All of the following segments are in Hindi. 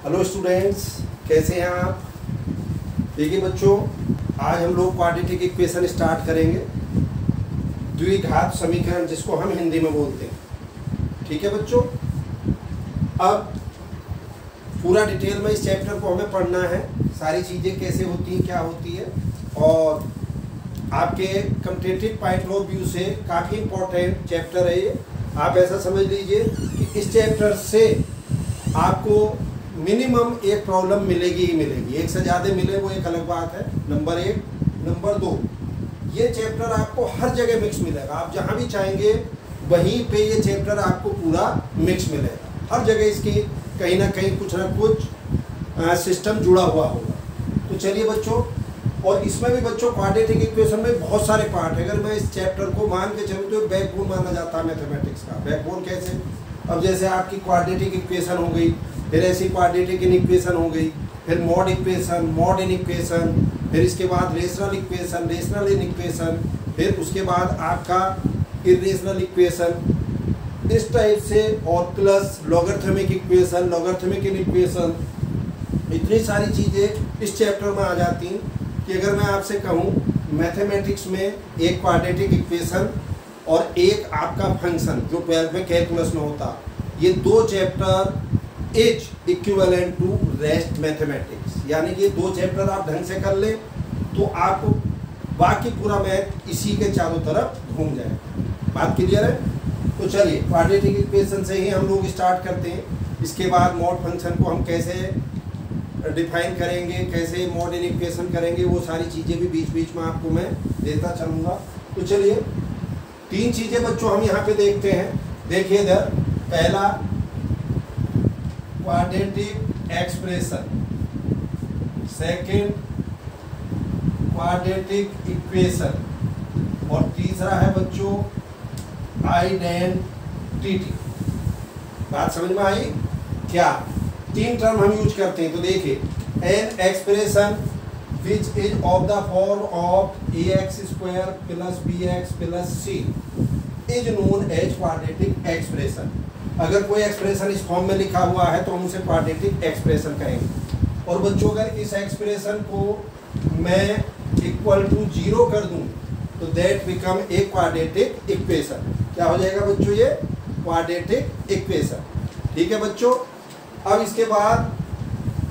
हेलो स्टूडेंट्स, कैसे हैं आप? देखिए बच्चों, आज हम लोग क्वाड्रेटिक इक्वेशन स्टार्ट करेंगे। द्विघात समीकरण जिसको हम हिंदी में बोलते हैं। ठीक है बच्चों, अब पूरा डिटेल में इस चैप्टर को हमें पढ़ना है। सारी चीज़ें कैसे होती हैं, क्या होती है, और आपके कम्पिटिटिव पॉइंट ऑफ व्यू से काफ़ी इम्पोर्टेंट चैप्टर है ये। आप ऐसा समझ लीजिए कि इस चैप्टर से आपको मिनिमम एक प्रॉब्लम मिलेगी ही मिलेगी। एक से ज़्यादा मिले वो एक अलग बात है, नंबर एक। नंबर दो, ये चैप्टर आपको हर जगह मिक्स मिलेगा। आप जहाँ भी चाहेंगे वहीं पे ये चैप्टर आपको पूरा मिक्स मिलेगा। हर जगह इसकी कहीं ना कहीं कुछ ना कुछ सिस्टम जुड़ा हुआ होगा। तो चलिए बच्चों, और इसमें भी बच्चों क्वाड्रेटिक इक्वेशन में बहुत सारे पार्ट है। अगर मैं इस चैप्टर को मान के चलूँ तो बैकबोन माना जाता है मैथमेटिक्स का। बैकबोन कैसे? अब जैसे आपकी क्वाड्रेटिक इक्वेशन हो गई, फिर ऐसी क्वाड्रेटिक इक्वेशन हो गई, फिर mod equation, mod in equation, फिर इसके बाद rational equation, rational in equation, फिर उसके बाद आपका इरेशनल इक्वेशन, इस टाइप से, और plus logarithmic equation, logarithmic in equation. इतनी सारी चीज़ें इस चैप्टर में आ जाती हैं कि अगर मैं आपसे कहूँ मैथमेटिक्स में एक क्वाड्रेटिक इक्वेशन और एक आपका फंक्शन जो 12th में कैलकुलस में होता, ये दो chapter is equivalent to rest mathematics. यानी कि ये दो चैप्टर आप ढंग से कर लें तो आपको बाकी पूरा मैथ इसी के चारों तरफ घूम जाए। बात क्लियर है? तो चलिए क्वाड्रेटिक इक्वेशन से ही हम लोग स्टार्ट करते हैं। इसके बाद मॉड फंक्शन को हम कैसे डिफाइन करेंगे, कैसे मॉड इन इक्वेशन करेंगे, वो सारी चीज़ें भी बीच बीच में आपको मैं देता चलूँगा। तो चलिए, तीन चीज़ें बच्चों हम यहाँ पे देखते हैं। देखिए इधर, पहला quadratic expression, second quadratic equation, और तीसरा है बच्चों आइडेंटिटी। बात समझ में आई क्या? तीन टर्म हम यूज करते हैं। तो देखिए, an expression which is of the form of ax square plus bx plus c is known as quadratic expression. अगर कोई एक्सप्रेशन इस फॉर्म में लिखा हुआ है तो हम उसे क्वाड्रेटिक एक्सप्रेशन कहेंगे। और बच्चों अगर इस एक्सप्रेशन को मैं इक्वल टू 0 कर दूं तो that become a quadratic equation. क्या हो जाएगा बच्चों? ये क्वाड्रेटिक इक्वेशन। ठीक है बच्चों, अब इसके बाद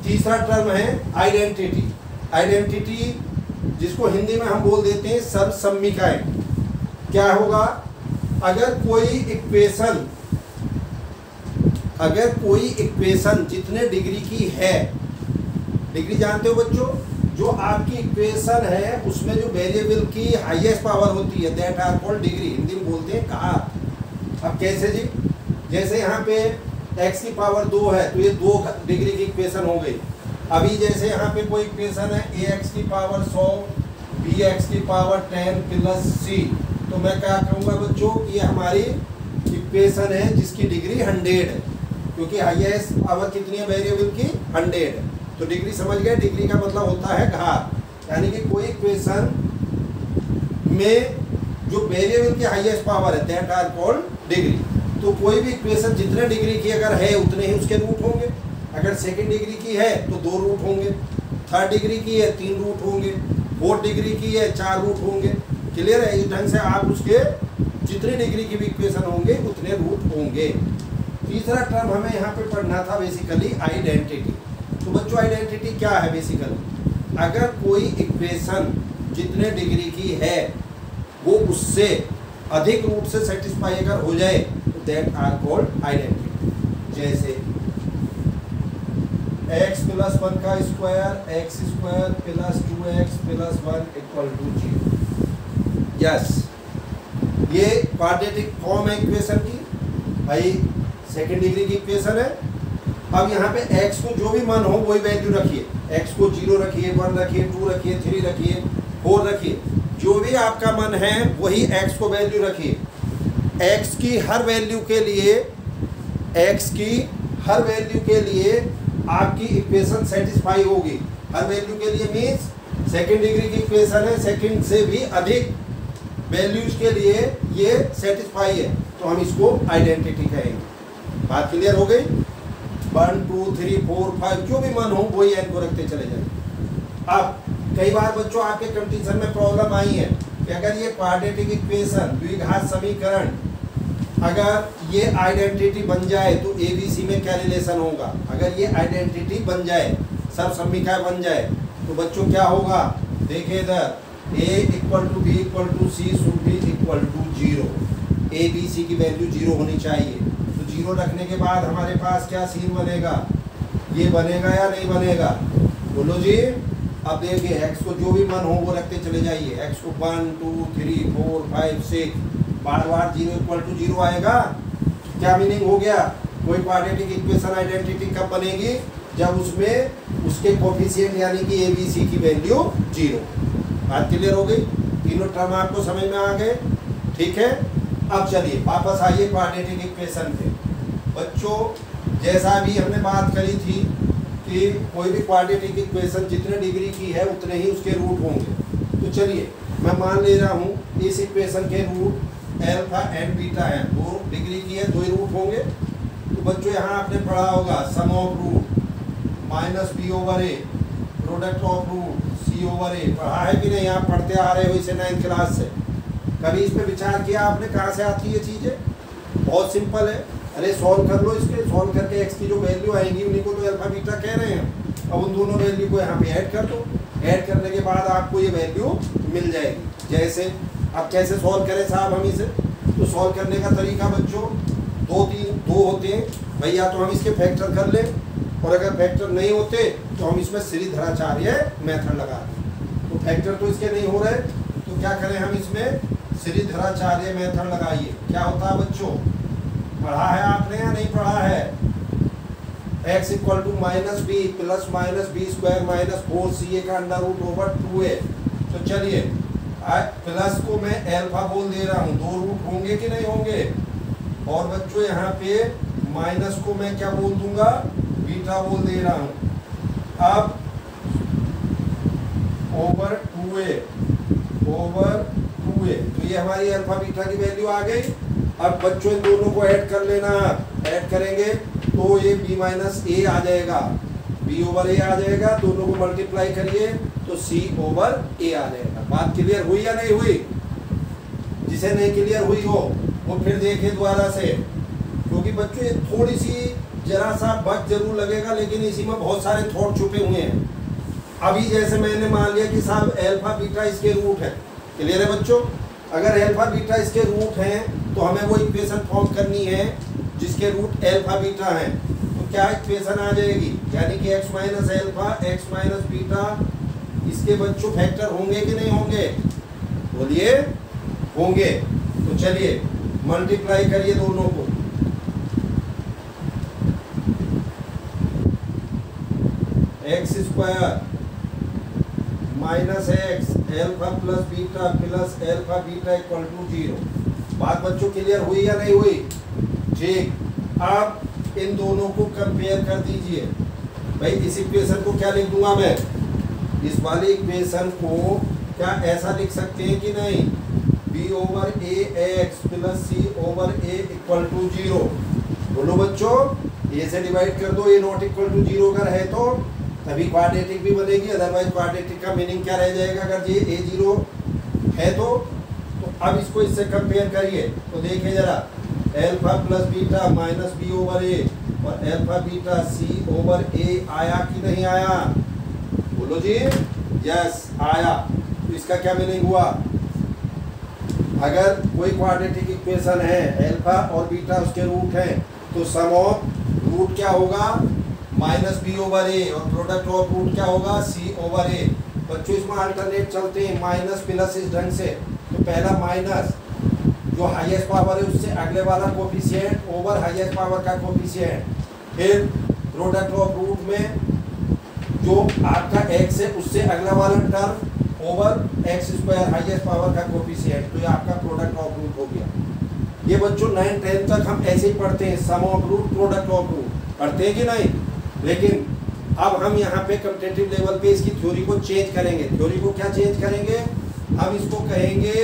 तीसरा टर्म है आइडेंटिटी। आइडेंटिटी जिसको हिंदी में हम बोल देते हैं सर्वसम्मिकाएं। क्या होगा? अगर कोई इक्वेशन जितने डिग्री की है, डिग्री जानते हो बच्चों, जो आपकी इक्वेशन है उसमें जो वेरिएबल की हाईएस्ट पावर होती है that are called degree. Hindi में बोलते हैं घात। अब कैसे जी? जैसे यहाँ पे x की पावर 2 है तो ये 2 डिग्री की इक्वेशन हो गई। अभी जैसे यहाँ पे कोई इक्वेशन है ax की पावर 100 bx की पावर 10 प्लस c, तो मैं क्या कहूँगा बच्चों कि ये हमारी इक्वेशन है जिसकी डिग्री 100 है, क्योंकि हाईएस्ट पावर कितनी है वेरिएबल की? 100 है। तो डिग्री समझ गए? डिग्री का मतलब होता है घात। यानी कि कोई इक्वेशन में जो वेरिएबल की हाईएस्ट पावर है दैट आर कॉल्ड डिग्री। तो कोई भी इक्वेशन जितने डिग्री की अगर है उतने ही उसके रूट होंगे। अगर सेकंड डिग्री की है तो 2 रूट होंगे, थर्ड डिग्री की है 3 रूट होंगे, फोर्थ डिग्री की है 4 रूट होंगे। क्लियर है? इस ढंग से आप उसके जितनी डिग्री की भी इक्वेशन होंगे उतने रूट होंगे। तीसरा टर्म हमें यहाँ पे पढ़ना था बेसिकली आइडेंटिटी। तो बच्चों आइडेंटिटी क्या है बेसिकली? अगर कोई इक्वेशन जितने डिग्री की है वो उससे अधिक रूट से सेटिस्फाई अगर हो जाए तो दैट आर कॉल्ड आइडेंटिटी। जैसे x प्लस 1 का square x square plus 2x plus 1 equal to 0। Yes, ये क्वाड्रेटिक फॉर्म है इक्वेशन की। भाई सेकेंड डिग्री की इक्वेशन है। अब यहाँ पे x को जो भी मान हो वही वैल्यू रखिए। x को 0 रखिए, 1 रखिए, 2 रखिए, 3 रखिए, 4 रखिए, जो भी आपका मन है वही x को वैल्यू रखिए। x की हर वैल्यू के लिए आपकी इक्वेशन सेटिस्फाई होगी। हर वैल्यू के लिए मीन्स सेकेंड डिग्री की इक्वेशन है, सेकेंड से भी अधिक वैल्यूज के लिए ये सेटिस्फाई है, तो हम इसको आइडेंटिटी कहेंगे। बात क्लियर हो गई? 1 2 3 4 5 जो भी मान हो वही एन को रखते चले जाए। अब कई बार बच्चों आपके कंडीशन में प्रॉब्लम आई है कि अगर ये क्वाड्रेटिक इक्वेशन द्विघात समीकरण अगर ये आइडेंटिटी बन जाए तो एबीसी में क्या रिलेशन होगा। अगर ये आइडेंटिटी बन जाए, सब समीकरण बन जाए तो बच्चों क्या होगा, देखिए इधर a equal to b equal to c should be equal to 0। A b c की वैल्यू 0 होनी चाहिए। तो 0 रखने के बाद हमारे पास क्या सीन बनेगा, ये बनेगा या नहीं बनेगा, बोलो जी। अब देखिए x को जो भी मान हो वो रखते चले जाइए। x को 1 2 3 4 5 6 बार बार 0 इक्वल टू 0 आएगा। क्या मीनिंग हो गया, कोई क्वाड्रेटिक इक्वेशन आइडेंटिटी कब बनेगी, जब उसमें उसके कोफिशिएंट यानी कि ए बी सी की वैल्यू 0। बात क्लियर हो गई, तीनों टर्म आपको समझ में आ गए, ठीक है। अब चलिए वापस आइए क्वाड्रेटिक इक्वेशन पे। बच्चों जैसा अभी हमने बात करी थी कि कोई भी क्वाड्रेटिक इक्वेशन जितने डिग्री की है उतने ही उसके रूट होंगे। तो चलिए मैं मान ले रहा हूँ इस इक्वेशन के रूट अल्फा एंड बीटा है, 2 डिग्री की है, 2 ही रूट होंगे। तो बच्चों यहाँ आपने पढ़ा होगा sum of root minus B over A product of root C over A, पढ़ा है कि नहीं, आप पढ़ते आ रहे हो इसे 9th क्लास से। कभी इस पे विचार किया आपने, कहाँ से आती है चीज़ें, बहुत सिंपल है। अरे सॉल्व कर लो इसके, सॉल्व करके एक्स की जो वैल्यू आएगी उन्हीं को तो अल्फा बीटा कह रहे हैं। अब उन दोनों वैल्यू को यहाँ पे ऐड कर दो, ऐड करने के बाद आपको ये वैल्यू मिल जाएगी। जैसे अब कैसे सॉल्व करें साहब हम इसे, तो सॉल्व करने का तरीका बच्चों 2 होते हैं भाई, या तो हम इसके फैक्टर कर लें और अगर फैक्टर नहीं होते तो हम इसमें श्रीधराचार्य मेथड लगा दें। तो फैक्टर तो इसके नहीं हो रहे तो क्या करें, हम इसमें श्रीधराचार्य मेथड लगाइए। क्या होता है बच्चों, पढ़ा है आपने या नहीं पढ़ा है, x equal to minus b plus minus b square minus 4ca का अंडर रूट ओवर 2a। तो चलिए प्लस को मैं अल्फा बोल दे रहा हूँ, 2 रूट होंगे कि नहीं होंगे, और बच्चों यहाँ पे माइनस को मैं क्या बोल दूंगा, बीटा बोल दे रहा हूँ। अब ओवर 2a तो ये हमारी अल्फा बीटा की वैल्यू आ गई। अब बच्चों इन दोनों को ऐड कर लेना, ऐड करेंगे तो ये b माइनस ए आ जाएगा, b ओवर ए आ जाएगा, दोनों को मल्टीप्लाई करिए तो c ओवर ए आ जाएगा। बात क्लियर हुई या नहीं हुई, जिसे नहीं क्लियर हुई हो वो फिर देखे दोबारा से, क्योंकि बच्चों ये थोड़ी सी जरा सा वक्त जरूर लगेगा लेकिन इसी में बहुत सारे थॉट छुपे हुए हैं। अभी जैसे मैंने मान लिया कि साहब अल्फा बीटा इसके रूट है, क्लियर है बच्चों, अगर अल्फा बीटा इसके रूट हैं तो हमें वो इक्वेशन फॉर्म करनी है जिसके रूट अल्फा बीटा हैं। तो क्या इक्वेशन आ जाएगी, यानी कि x minus alpha x minus beta, इसके बच्चों फैक्टर होंगे कि नहीं होंगे, बोलिए होंगे। तो चलिए मल्टीप्लाई करिए दोनों को, x square minus x alpha plus alpha beta equal to 0। बात बच्चों क्लियर हुई या नहीं हुई, ठीक। अब इन दोनों को कंपेयर कर दीजिए भाई। इस इक्वेशन को क्या लिख दूंगा मैं, इस वाली इक्वेशन को क्या ऐसा लिख सकते हैं कि नहीं, b over a x plus c over a equal to 0। बोलो बच्चों, ए से डिवाइड कर दो, ए नॉट इक्वल टू 0 अगर है तो तभी क्वाड्रेटिक भी बनेगी, अदरवाइज क्वाड्रेटिक का मीनिंग क्या रह जाएगा, अगर ये ए 0 है तो अब इसको इससे कंपेयर करिए तो देखिए जरा, alpha plus beta minus B over A और alpha beta C over A आया कि नहीं आया, बोलो जी, यस आया। तो इसका क्या मीनिंग हुआ, अगर कोई क्वाड्रेटिक इक्वेशन है अल्फा और बीटा उसके रूट हैं तो सम ऑफ रूट क्या होगा, माइनस बी ओवर ए, और प्रोडक्ट ऑफ रूट क्या होगा, सी ओवर ए। बच्चों इसमें अल्टरनेट चलते हैं, माइनस प्लस इस ढंग से। तो पहला माइनस जो हाईएस्ट पावर है उससे अगले वाला कोफिशिएंट ओवर हाईएस्ट पावर का कोफिशिएंट, फिर प्रोडक्ट ऑफ रूट में जो आपका एक्स है उससे अगला वाला term over x square highest power का कोफिशिएंट। तो ये आपका प्रोडक्ट ऑफ रूट हो गया। ये बच्चों 9 10 तक हम ऐसे ही पढ़ते हैं, sum of root product of root पढ़ते हैं कि नहीं। लेकिन अब हम यहाँ पे कम्पिटिटिव लेवल पे इसकी थ्योरी को चेंज करेंगे। थ्योरी को क्या चेंज करेंगे, हम इसको कहेंगे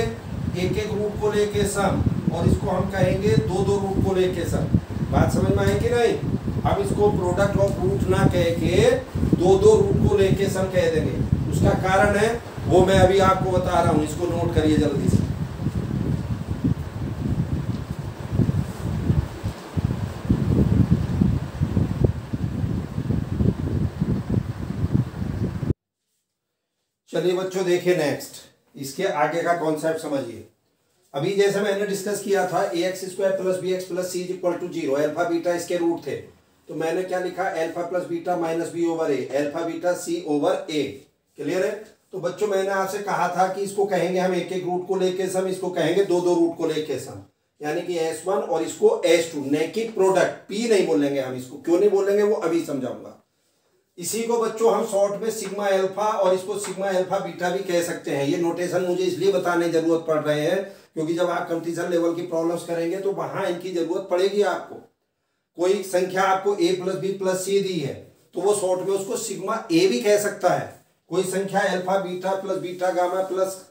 एक एक रूट को लेके सम, और इसको हम कहेंगे 2 2 रूट को लेके सम। बात समझ में आई कि नहीं। अब इसको प्रोडक्ट ऑफ रूट ना कह के दो दो रूट को लेके सम कह देंगे। उसका कारण है वो मैं अभी आपको बता रहा हूं, इसको नोट करिए जल्दी से। चलिए बच्चों देखिए नेक्स्ट, इसके आगे का कॉन्सेप्ट समझिए। अभी जैसे मैंने डिस्कस किया था A X square plus B X plus C is equal to 0, alpha beta इसके रूट थे, तो मैंने क्या लिखा, alpha plus beta minus B over A, alpha beta C over A. Clear है? तो बच्चों मैंने आपसे कहा था कि इसको कहेंगे हम एक एक रूट को लेके सम, इसको कहेंगे दो दो रूट को लेके सम, यानी कि S1 और इसको S2, न कि प्रोडक्ट। पी नहीं बोलेंगे हम इसको, क्यों नहीं बोलेंगे वो अभी समझाऊंगा। इसी को बच्चों हम शॉर्ट में सिग्मा अल्फा और इसको सिग्मा अल्फा बीटा भी कह सकते हैं। ये नोटेशन मुझे इसलिए बताने की जरूरत पड़ रहे हैं क्योंकि जब आप कंपटीशन लेवल की प्रॉब्लम्स करेंगे तो वहां इनकी जरूरत पड़ेगी आपको। कोई संख्या आपको a प्लस बी प्लस सी दी है तो वो शॉर्ट में उसको सिग्मा ए भी कह सकता है। कोई संख्या alpha beta plus beta gamma plus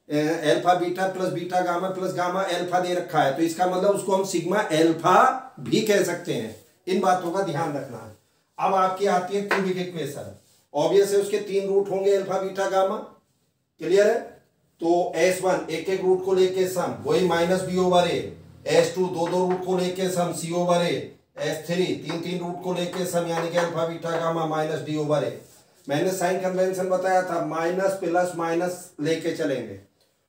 alpha beta plus beta gamma plus gamma alpha दे रखा है, तो इसका मतलब उसको हम सिग्मा अल्फा भी कह सकते हैं। इन बातों का ध्यान रखना है। अब आपकी आती है क्यूबिक इक्वेशन। ऑब्वियस है उसके तीन रूट होंगे अल्फा बीटा गामा। क्लियर है? तो S1 एक एक रूट को लेके सम, वही माइनस बी ओवर ए, S2 दो दो रूट को लेके सम सी ओवर ए, S3 तीन तीन रूट को लेके सम यानी कि alpha beta gamma minus D over A. मैंने साइन कन्वेंशन बताया था, माइनस प्लस माइनस लेके चलेंगे।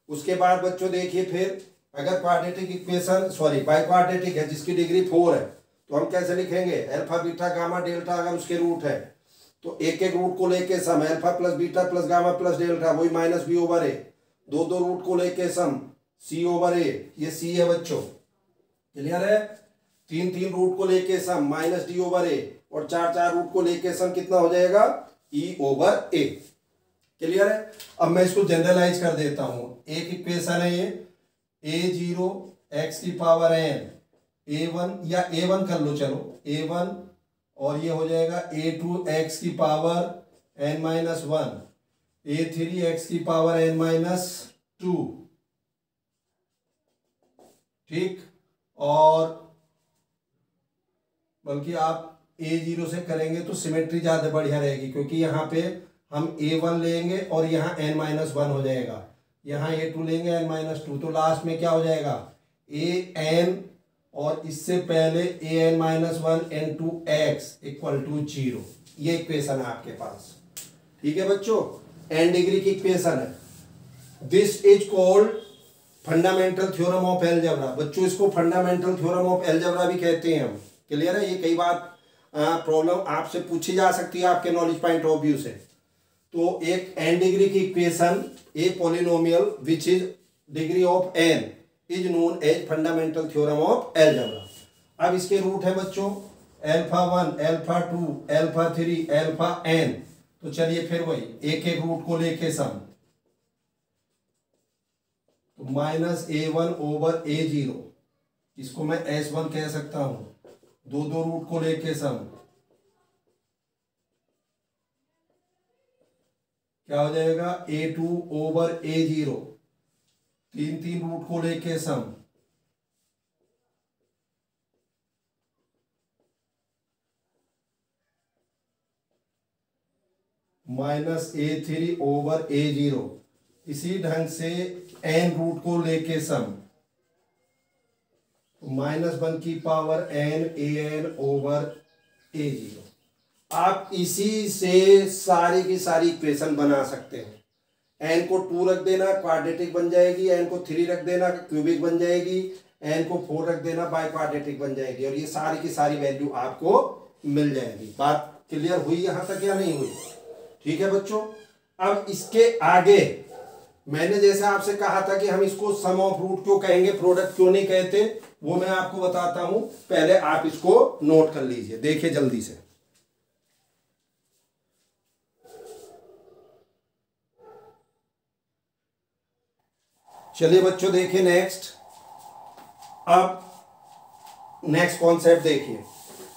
उसके बाद बच्चों देखिए फिर अगर क्वाड्रेटिक इक्वेशन बाई क्वाड्रेटिक है जिसकी डिग्री 4 है तो हम कैसे लिखेंगे, अल्फा बीटा गामा डेल्टा अगर उसके रूट है तो एक एक रूट को लेके sum, alpha plus beta plus gamma plus delta वही माइनस बी ओवर ए, दो दो रूट को लेके सम सी ओवर ए, ये सी है बच्चों। क्लियर है? तीन तीन रूट को लेके सम माइनस डी ओवर ए, और चार चार रूट को लेके सम कितना हो जाएगा, ई ओवर ए। क्लियर है? अब मैं इसको जनरलाइज कर देता हूं। एक इक्वेशन है ये a0 x की पावर n, a1 या a1 कर लो, चलो a1, और ये हो जाएगा a2 x की power n minus 1, a3 x की पावर n माइनस 2। ठीक, और बल्कि आप a0 से करेंगे तो सिमेट्री ज्यादा बढ़िया रहेगी क्योंकि यहाँ पे हम a1 लेंगे और यहाँ n माइनस 1 हो जाएगा, यहाँ a2 लेंगे n माइनस 2, तो लास्ट में क्या हो जाएगा an और इससे पहले an minus 1 n2 x equal to 0। ये इक्वेशन है आपके पास। ठीक है बच्चों, n डिग्री की इक्वेशन है। This is called fundamental theorem of algebra. बच्चों इसको फंडामेंटल थ्योरम ऑफ अलजेब्रा भी कहते हैं हम। क्लियर है? ये कई बार प्रॉब्लम आपसे पूछी जा सकती है आपके नॉलेज पॉइंट ऑफ व्यू से। तो एक n डिग्री की equation, a polynomial which is degree of n is known as fundamental theorem of algebra. अब इसके रूट है बच्चों alpha 1, alpha 2, alpha 3, alpha n। तो चलिए फिर वही एक एक रूट को लेके सम, तो माइनस a1 ओवर a0, इसको मैं S1 कह सकता हूं, दो दो रूट को लेके सम, क्या हो जाएगा a2 ओवर a0, तीन तीन रूट को लेके सम, माइनस a3 ओवर a0। इसी ढंग से n रूट को लेके सम, माइनस 1 की power n an over a0। आप इसी से सारी की सारी इक्वेशन बना सकते हैं। n को 2 रख देना क्वाड्रेटिक बन जाएगी, n को 3 रख देना क्यूबिक बन जाएगी, n को 4 रख देना बाई क्वाड्रेटिक बन जाएगी, और ये सारी की सारी वैल्यू आपको मिल जाएगी। बात क्लियर हुई यहां तक या नहीं हुई? ठीक है बच्चों, अब इसके आगे मैंने जैसे आपसे कहा था कि हम इसको सम ऑफ रूट क्यों कहेंगे, प्रोडक्ट क्यों नहीं कहते, वो मैं आपको बताता हूं। पहले आप इसको नोट कर लीजिए, देखिए जल्दी से। चलिए बच्चों देखिए नेक्स्ट। अब नेक्स्ट कॉन्सेप्ट देखिए।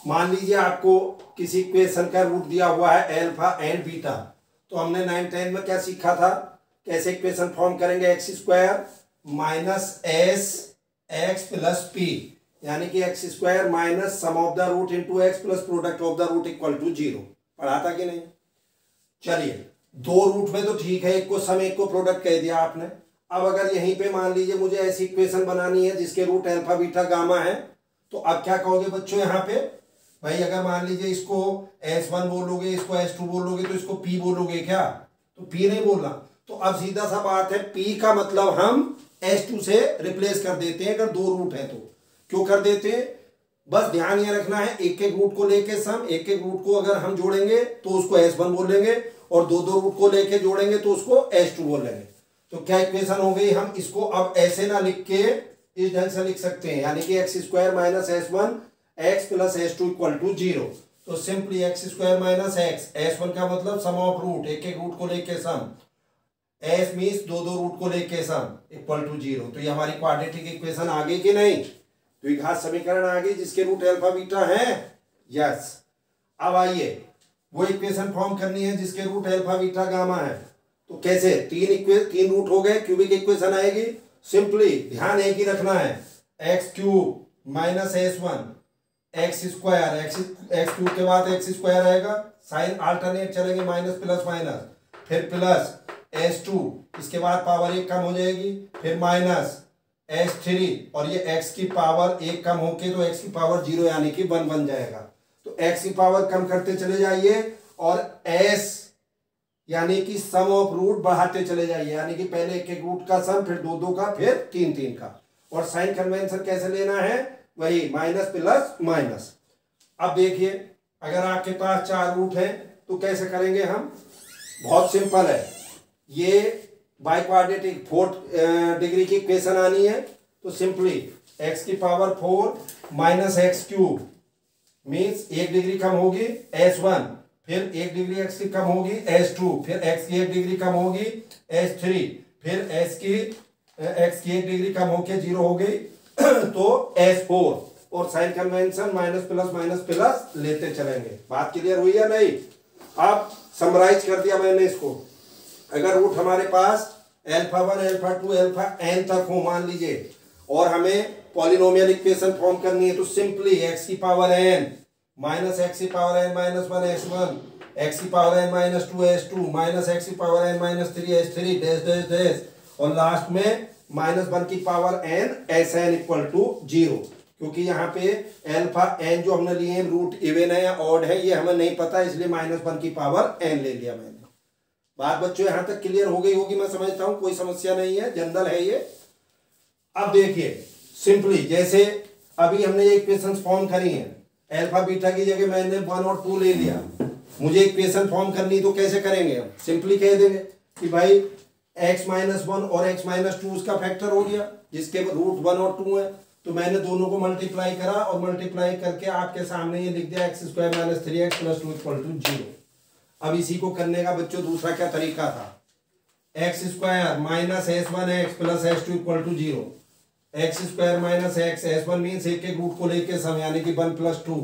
मान लीजिए आपको किसी इक्वेशन का रूट दिया हुआ है अल्फा एंड बीटा, तो हमने 9th 10th में क्या सीखा था, कैसे इक्वेशन फॉर्म करेंगे, x square minus s x plus p यानी कि x square minus sum of the root into x plus product of the root equal to 0। पढ़ा था कि नहीं? चलिए, दो रूट में तो ठीक है, एक को सम एक को प्रोडक्ट कह दिया आपने। अब अगर यहीं पे मान लीजिए मुझे ऐसी इक्वेशन बनानी है जिसके रूट अल्फा बीटा गामा है, तो अब क्या कहोगे बच्चों यहाँ पे? भाई अगर मान लीजिए इसको S1 बोलोगे, इसको S2 बोलोगे, तो इसको P बोलोगे क्या? तो P नहीं बोलना। तो अब सीधा सा बात है, P का मतलब हम S2 से रिप्लेस कर देते हैं अगर दो रूट है तो। क्यों कर देते हैं? बस ध्यान ये रखना है, एक एक रूट को लेके सम, एक एक रूट को अगर हम जोड़ेंगे तो उसको S1 बोलेंगे, और दो दो रूट को लेके जोड़ेंगे तो उसको S2 बोलेंगे। तो क्या इक्वेशन हो गई? हम इसको अब ऐसे ना लिख के इस ढंग से लिख सकते हैं, यानी कि x square minus S1 x plus S2 equal to 0। तो simply x square minus x, S1 का मतलब सम ऑफ रूट, एक एक रूट को लेके सम, S मीन्स दो दो रूट को लेके सम इक्वल टू 0। तो ये हमारी क्वाड्रेटिक इक्वेशन आ गई कि नहीं? द्विघात समीकरण आ गई जिसके रूट अल्फा बीटा है। यस। अब आइए वो इक्वेशन फॉर्म करनी है जिसके रूट अल्फा बीटा गामा है। तो कैसे? तीन रूट हो गए, क्यूबिक इक्वेशन आएगी। सिंपली ध्यान एक ही रखना है, x cube minus S1 x square, x cube के बाद एक्स स्क्वायर आएगा, साइन अल्टरनेट चलेंगे, माइनस प्लस माइनस, फिर प्लस S2, इसके बाद पावर एक कम हो जाएगी, फिर माइनस S3, और ये x की पावर एक कम होके तो x की पावर 0 यानी कि 1 बन जाएगा। तो x की पावर कम करते चले जाइए और s यानी कि सम ऑफ रूट बढ़ाते चले जाइए, यानी कि पहले एक एक रूट का सम, फिर दो दो का, फिर तीन तीन का। और साइन कन्वेंशन कैसे लेना है? वही माइनस प्लस माइनस। अब देखिए, अगर आपके पास चार रूट है तो कैसे करेंगे हम? बहुत सिंपल है, ये बाई क्वाड्रेटिक 4 डिग्री की इक्वेशन आनी है। तो सिंपली x की power 4 minus X cube means 1 degree कम होगी S1, फिर 1 डिग्री x की कम होगी S2, फिर x की 1 डिग्री कम होगी S3, फिर x की 1 डिग्री कम होके 0 हो गई तो S4, और साइन कन्वेंशन माइनस प्लस लेते चलेंगे। बात क्लियर हुई या नहीं? अब समराइज कर दिया मैंने इसको। अगर रूट हमारे पास अल्फा 1 अल्फा 2 अल्फा n तक हो मान लीजिए, और हमें पॉलिनोमियल इक्वेशन फॉर्म करनी है, तो सिंपली x की पावर n माइनस एक्स की power n minus 1 S1, x की power n minus 2 S2, minus X की power n minus 3 S3 dash dash dash, और लास्ट में माइनस 1 की power n Sn equal to 0। क्योंकि यहाँ पे अल्फा n जो हमने लिए रूट इवन है या ऑड है ये हमें नहीं पता, इसलिए माइनस 1 की पावर n ले लिया मैंने। बात बच्चों यहाँ तक क्लियर हो गई होगी, मैं समझता हूँ, कोई समस्या नहीं है, जनरल है ये। अब देखिए सिंपली, जैसे अभी हमने ये इक्वेशंस फॉर्म करी हैं, अल्फा बीटा की जगह मैंने 1 और 2 ले लिया, मुझे इक्वेशन फॉर्म करनी तो कैसे करेंगे हम? सिंपली कह देंगे कि भाई x माइनस 1 और x माइनस 2 उसका फैक्टर हो गया, जिसके रूट 1 और 2 है। तो मैंने दोनों को मल्टीप्लाई करा और मल्टीप्लाई करके आपके सामने ये लिख दिया x square minus 3x plus 2 equal to 0। अब इसी को करने का बच्चों दूसरा क्या तरीका था? X square minus S1x plus S2 equal to 0, x square minus x, S1 means एक एक रूट को लेके सम यानी कि 1 प्लस 2,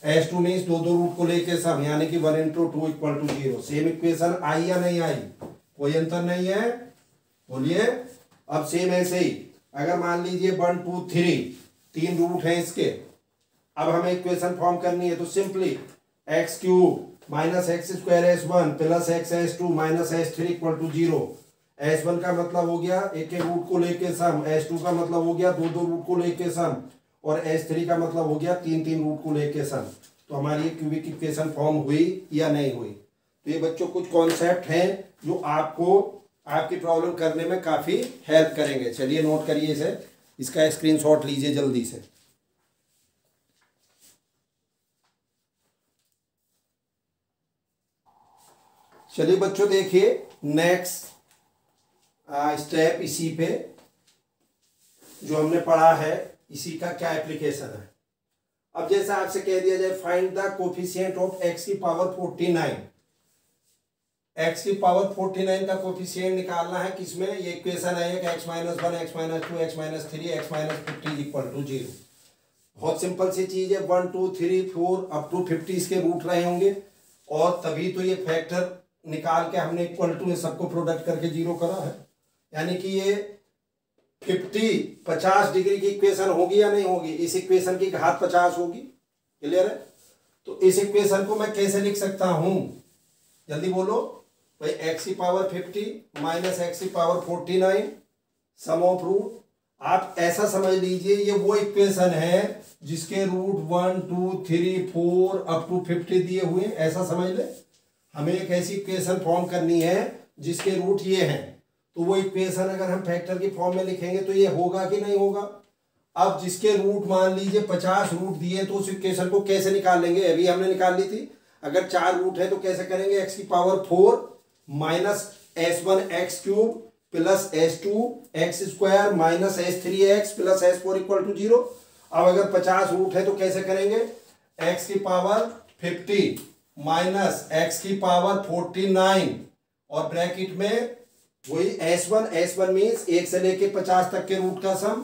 S2 मीन्स दो दो रूट को लेके सम यानी कि 1 into 2 equal to 0। Same equation आई या नहीं आई? कोई अंतर नहीं है, बोलिए। अब सेम ऐसे ही अगर मान लीजिए 1 2 3 तीन रूट हैं इसके, अब हमें इक्वेशन फॉर्म करनी है, तो simply x cube minus x square S1 plus x S2 minus S3 equal to 0। S1 का मतलब हो गया एक एक रूट को लेके सम, S2 का मतलब हो गया दो दो रूट को लेके सम, और S3 का मतलब हो गया तीन तीन रूट को लेके सम। तो हमारी क्यूबिक इक्वेशन फॉर्म हुई या नहीं हुई? तो ये बच्चों कुछ कॉन्सेप्ट हैं जो आपको आपकी प्रॉब्लम करने में काफ़ी हेल्प करेंगे। चलिए नोट करिए इसे, इसका स्क्रीनशॉट लीजिए जल्दी से। चलिए बच्चों देखिए, नेक्स्ट स्टेप इसी पे जो हमने पढ़ा है इसी का क्या एप्लीकेशन है। अब जैसा आपसे कह दिया जाए find the coefficient of x की पावर 49, x की पावर 49 का कोफिशिएंट निकालना है। किसमें? ये इक्वेशन है एक x minus 1 x minus 2 x minus 3 x minus 50 equal to 0। बहुत सिंपल सी चीज है, 1 2 3 4 अप टू 50 इसके रूट रहे होंगे, और तभी तो ये फैक्टर निकाल के हमने इक्वल टू सबको प्रोडक्ट करके 0 करा है। यानी कि ये 50 डिग्री की इक्वेशन होगी या नहीं होगी? इस इक्वेशन की घात 50 होगी। क्लियर है? तो इस इक्वेशन को मैं कैसे लिख सकता हूं? जल्दी बोलो भाई। एक्स की पावर 50 माइनस एक्स की पावर 49 सम ऑफ रूट। आप ऐसा समझ लीजिए ये वो इक्वेशन है जिसके रूट 1 2 3 4 अप टू 50 दिए हुए हैं, ऐसा समझ ले। हमें एक ऐसी इक्वेशन फॉर्म करनी है जिसके रूट ये हैं, तो वो इक्वेशन अगर हम फैक्टर की फॉर्म में लिखेंगे तो ये होगा कि नहीं होगा? अब जिसके रूट मान लीजिए 50 रूट दिए तो उस इक्वेशन को कैसे निकाल लेंगे? अभी हमने निकाल ली थी। अगर 4 रूट है तो कैसे करेंगे? एक्स की power 4 minus s1 x cube plus s2 x square minus s3 x plus s4 equal to 0। अब अगर 50 रूट है तो कैसे करेंगे? एक्स की पावर 50 माइनस एक्स की पावर 49 और ब्रैकेट में वही s1 मीन्स 1 से लेके 50 तक के रूट का सम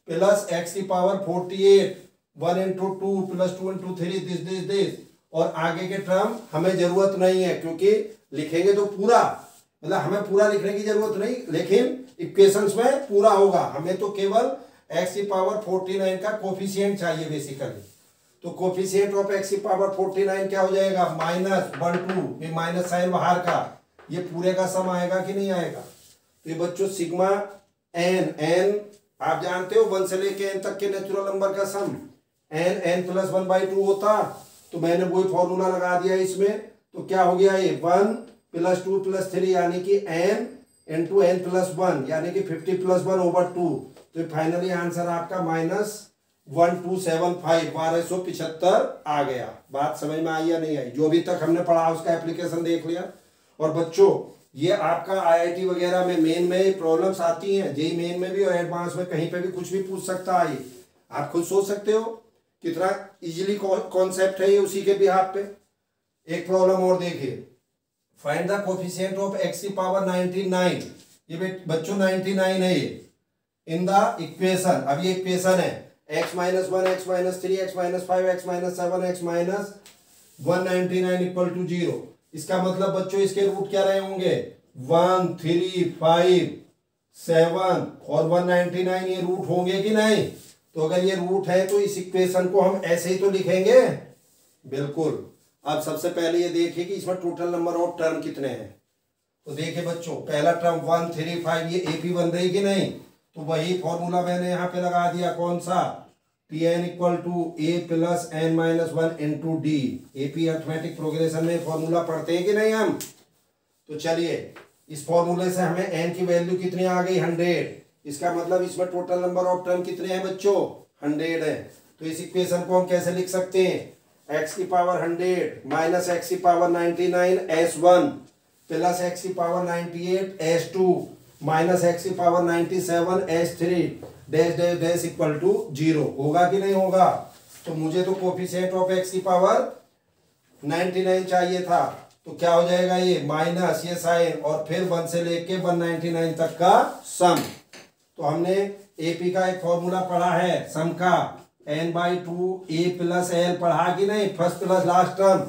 प्लस एक्स की power 48 1 into 2 plus 2 into 3 this और आगे के टर्म हमें जरूरत नहीं है क्योंकि लिखेंगे तो पूरा, मतलब हमें पूरा लिखने की जरूरत नहीं, लेकिन इक्वेशंस में पूरा होगा। हमें तो केवल एक्स की पावर 49 का कोफिशिएंट चाहिए बेसिकली। तो कोफिशिएंट ऑफ एक्स की पावर 49 क्या हो जाएगा? माइनस 1 2, ये माइनस साइन बाहर का, ये पूरे का सम आएगा कि नहीं आएगा? तो ये बच्चों सिग्मा एन आप जानते हो 1 से लेके एन तक के नेचुरल नंबर का सम एन प्लस 1/2 होता। तो मैंने वही फॉर्मूला लगा दिया इसमें। तो क्या हो गया? ये 1 प्लस 2 प्लस 3 यानी कि n इंटू एन प्लस 1 यानी कि 50 प्लस 1 ओवर 2। तो फाइनली आंसर आपका -1275 1275 आ गया। बात समझ में आई या नहीं आई? जो अभी तक हमने पढ़ा उसका एप्लीकेशन देख लिया। और बच्चों ये आपका आईआईटी वगैरह में मेन में प्रॉब्लम्स आती हैं, जेई मेन में भी और एडवांस में कहीं पे भी कुछ भी पूछ सकता है। आप खुद सोच सकते हो कितना इजीली कॉन्सेप्ट है ये उसी के बिहाफ पे। एक प्रॉब्लम और देखिए, find the coefficient of x की पावर 99। ये बच्चों 99 है ये इन द इक्वेशन। अब ये इक्वेशन है x minus 1 x minus 3 x minus 5 x minus 7 x minus 199 equal to 0। इसका मतलब बच्चों इसके रूट क्या रहे होंगे? 1 3 5 7 और 199 ये रूट होंगे कि नहीं? तो अगर ये रूट है तो इस इक्वेशन को हम ऐसे ही तो लिखेंगे। बिल्कुल। अब सबसे पहले ये देखिए कि इसमें टोटल नंबर ऑफ टर्म कितने हैं। तो देखिए बच्चों पहला टर्म 1 3 5 ये एपी बन रही कि नहीं? तो वही फॉर्मूला मैंने यहाँ पे लगा दिया। कौन सा? Tn equal to a plus n minus 1 into d. AP arithmetic progression में फॉर्मूला पढ़ते हैं कि नहीं हम? तो चलिए इस फॉर्मूले से हमें n की वैल्यू कितनी आ गई? 100। इसका मतलब इसमें टोटल नंबर ऑफ टर्म कितने हैं बच्चों? 100 है। तो इस इक्वेशन को हम कैसे लिख सकते हैं? x की पावर 100 माइनस x की पावर 99 s1 प्लस x की पावर 98 s2 माइनस x की power 97 s3 dash dash dash equal to 0। होगा कि नहीं होगा? तो मुझे तो कोफिशिएंट ऑफ x की पावर 99 चाहिए था। तो क्या हो जाएगा? ये माइनस ये साइन और फिर 1 से लेके 199 तक का सम। तो हमने एपी का एक फॉर्मूला पढ़ा है सम का, n/2 a प्लस l पढ़ा कि नहीं? First plus last term.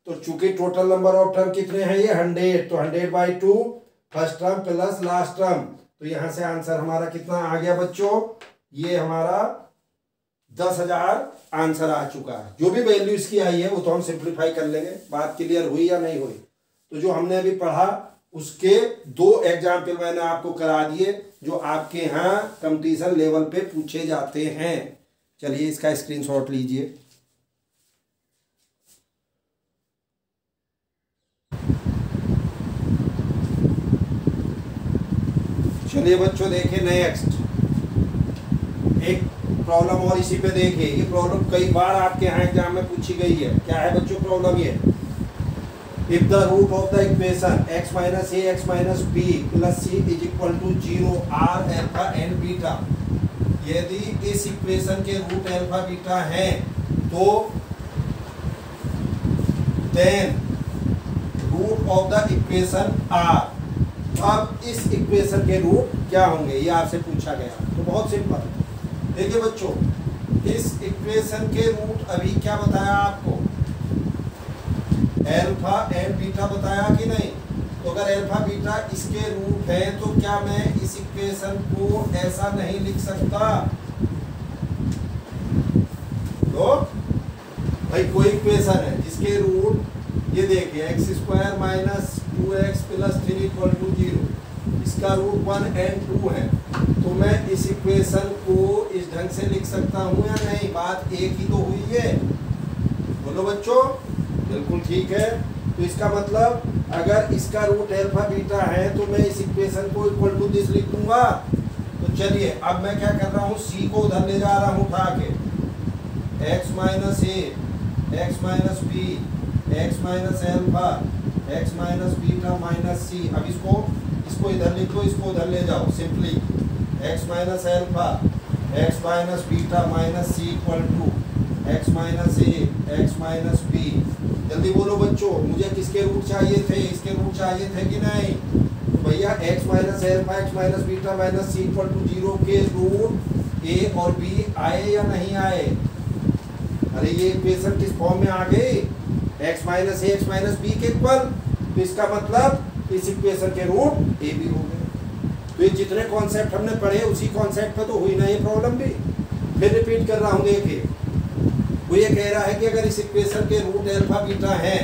तो चूंकि टोटल नंबर ऑफ टर्म कितने हैं? ये 100। तो 100/2 first term plus last term. तो यहां से आंसर हमारा कितना आ गया बच्चों? ये हमारा 10,000 आंसर आ चुका है। जो भी वैल्यू इसकी आई है वो तो हम सिंप्लीफाई कर लेंगे। बात क्लियर हुई या नहीं हुई? तो जो हमने अभी पढ़ा उसके 2 एग्जाम्पल मैंने आपको करा दिए जो आपके यहाँ कंपटीशन लेवल पे पूछे जाते हैं। चलिए इसका स्क्रीनशॉट लीजिए। चलिए बच्चों देखिए नेक्स्ट एक प्रॉब्लम और इसी पे देखिए। ये प्रॉब्लम कई बार आपके यहाँ एग्जाम में पूछी गई है। क्या है बच्चों प्रॉब्लम? ये if the root of the equation x minus a x minus b plus C is equal to 0 are alpha and beta. यदि इस इक्वेशन के रूट एल्फा बीटा हैं तो then root of the equation are. अब इस इक्वेशन के रूट क्या होंगे ये आपसे पूछा गया। तो बहुत सिंपल। देखिए बच्चों इस इक्वेशन के रूट अभी क्या बताया आपको? एल्फा एंड बीटा बताया कि नहीं? तो अगर अल्फा बीटा इसके रूट है तो क्या मैं इस इक्वेशन को ऐसा नहीं लिख सकता? तो भाई कोई इक्वेशन है जिसके रूट ये देखिए x square minus 2x plus 3 equal to 0, इसका रूट 1 and 2 है, तो मैं इस इक्वेशन को इस ढंग से लिख सकता हूँ या नहीं? बात एक ही तो हुई है, बोलो बच्चों। बिल्कुल ठीक है। तो इसका मतलब अगर इसका रूट अल्फा बीटा है तो मैं इस इक्वेशन को इक्वल टू दिस लिख दूंगा। तो चलिए अब मैं क्या कर रहा हूँ, c को उधर ले जा रहा हूँ उठा के, x माइनस ए, x minus B, x minus alpha, x minus beta minus C. अब इसको इधर लिख लो, इसको उधर ले जाओ simply, x minus alpha, x minus beta minus C equal to x minus A, x minus B. जल्दी बोलो बच्चों, मुझे किसके रूट चाहिए थे? इसके रूट चाहिए थे कि नहीं? तो भैया x minus alpha, x minus beta minus C equal to 0 के रूट a और b आए या नहीं आए? अरे ये इक्वेशन किस फॉर्म में आ गई? x माइनस ए, x माइनस बी के इक्वल। तो इसका मतलब इस इक्वेशन के रूट a भी हो गए। तो ये जितने कॉन्सेप्ट हमने पढ़े उसी कॉन्सेप्ट पे तो हुई ना ये प्रॉब्लम भी। फिर रिपीट कर रहा हूँ, देखिए वो ये कह रहा है कि अगर इस इक्वेशन के रूट अल्फा बीटा है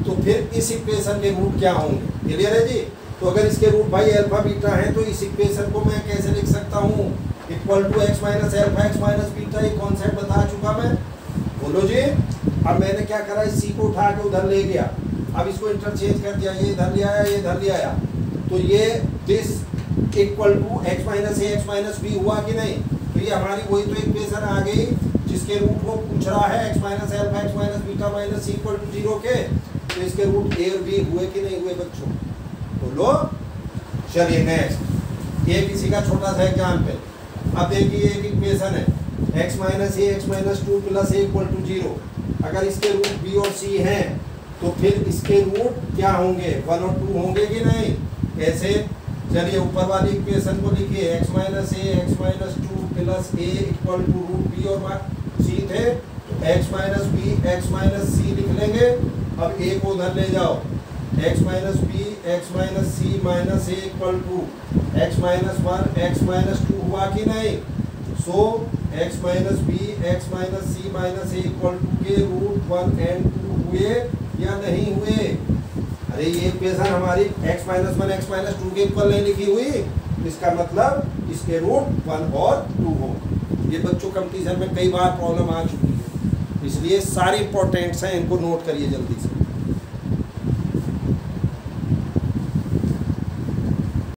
तो फिर इस इक्वेशन के रूट क्या होंगे? क्लियर है जी? तो अगर इसके रूट भाई अल्फा बीटा है तो इस इक्वेशन को मैं कैसे लिख सकता हूँ? Equal to x minus alpha, x minus beta. ये कॉन्सेप्ट बता चुका मैं, बोलो जी। अब मैंने क्या करा, इस c को उठा के उधर ले गया, अब इसको इंटरचेंज कर दिया, ये इधर ले आया, ये इधर ले आया, तो ये this equal to x minus A, x minus b हुआ कि नहीं? तो ये हमारी वही तो इक्वेशन आ गई जिसके रूट को पूछ रहा है, x minus alpha, x minus beta minus C equal to 0 के। तो इसके रूट a और b हुए कि नहीं हुए बच्चों? बोलो। चलिए नेक्स्ट, ये किसी का छोटा सा एग्जाम्पल। अब देखिए एक इक्वेशन है x minus A, x minus 2 plus A equal to 0। अगर इसके रूट b और c हैं तो फिर इसके रूट क्या होंगे? 1 और 2 होंगे कि नहीं? कैसे? चलिए ऊपर वाली इक्वेशन को लिखिए, x minus A, x minus 2 plus A equal to root b और c थे, तो x minus B, x minus C लिख लेंगे। अब a को उधर ले जाओ, x minus B, x minus C minus A equal to x minus 1, x minus 2 हुआ कि नहीं? So x minus B, x minus C minus A equal to के रूट 1 and 2 हुए या नहीं हुए? अरे ये इक्वेशन हमारी x माइनस 1, x माइनस 2 के इक्वल नहीं लिखी हुई, इसका मतलब इसके रूट 1 और 2 हो। ये बच्चों कंपटीशन में कई बार प्रॉब्लम आ चुकी है, इसलिए सारे इंपॉर्टेंट्स हैं, इनको नोट करिए जल्दी से।